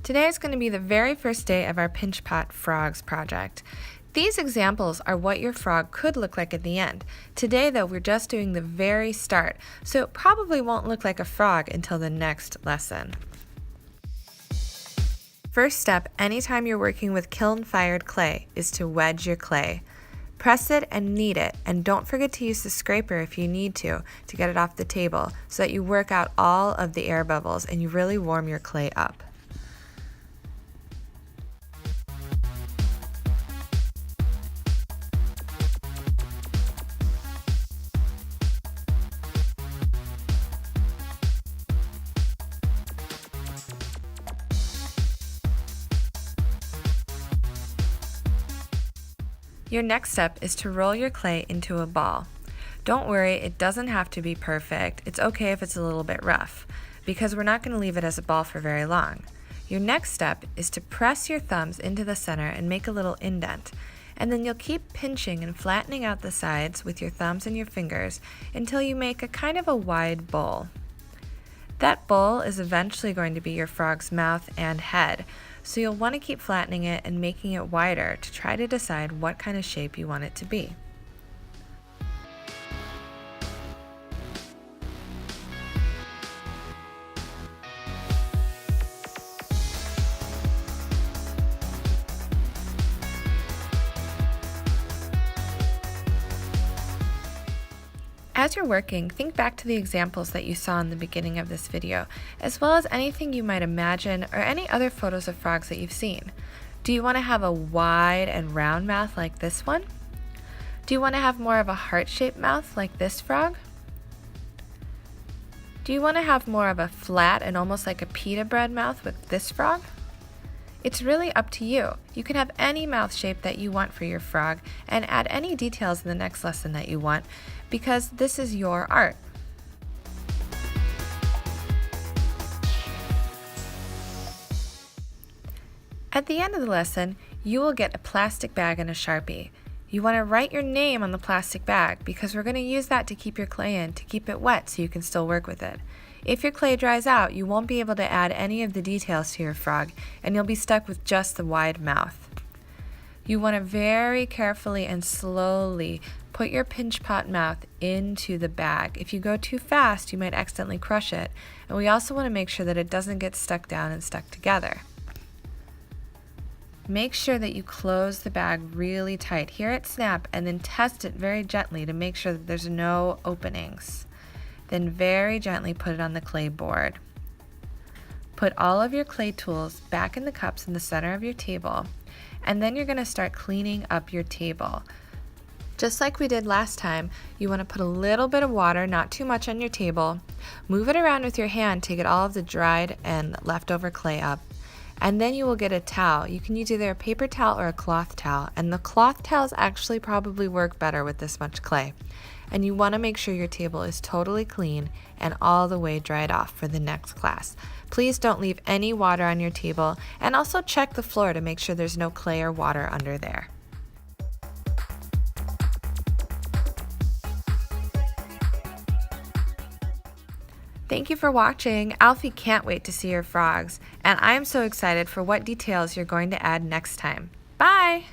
Today is going to be the very first day of our Pinch Pot Frogs project. These examples are what your frog could look like at the end. Today though, we're just doing the very start, so it probably won't look like a frog until the next lesson. First step, anytime you're working with kiln-fired clay, is to wedge your clay. Press it and knead it, and don't forget to use the scraper if you need to get it off the table so that you work out all of the air bubbles and you really warm your clay up. Your next step is to roll your clay into a ball. Don't worry, it doesn't have to be perfect. It's okay if it's a little bit rough, because we're not going to leave it as a ball for very long. Your next step is to press your thumbs into the center and make a little indent, and then you'll keep pinching and flattening out the sides with your thumbs and your fingers until you make a kind of a wide bowl. That bowl is eventually going to be your frog's mouth and head, so you'll want to keep flattening it and making it wider to try to decide what kind of shape you want it to be. As you're working, think back to the examples that you saw in the beginning of this video, as well as anything you might imagine or any other photos of frogs that you've seen. Do you want to have a wide and round mouth like this one? Do you want to have more of a heart-shaped mouth like this frog? Do you want to have more of a flat and almost like a pita bread mouth with this frog? It's really up to you. You can have any mouth shape that you want for your frog and add any details in the next lesson that you want, because this is your art. At the end of the lesson, you will get a plastic bag and a Sharpie. You want to write your name on the plastic bag because we're going to use that to keep your clay in, to keep it wet so you can still work with it. If your clay dries out, you won't be able to add any of the details to your frog, and you'll be stuck with just the wide mouth. You want to very carefully and slowly put your pinch pot mouth into the bag. If you go too fast, you might accidentally crush it, and we also want to make sure that it doesn't get stuck down and stuck together. Make sure that you close the bag really tight. Hear it snap, and then test it very gently to make sure that there's no openings. Then very gently put it on the clay board. Put all of your clay tools back in the cups in the center of your table, and then you're going to start cleaning up your table. Just like we did last time, you want to put a little bit of water, not too much, on your table. Move it around with your hand to get all of the dried and leftover clay up. And then you will get a towel. You can use either a paper towel or a cloth towel, and the cloth towels actually probably work better with this much clay. And you want to make sure your table is totally clean and all the way dried off for the next class. Please don't leave any water on your table, and also check the floor to make sure there's no clay or water under there. Thank you for watching. Alfie can't wait to see your frogs, and I'm so excited for what details you're going to add next time. Bye!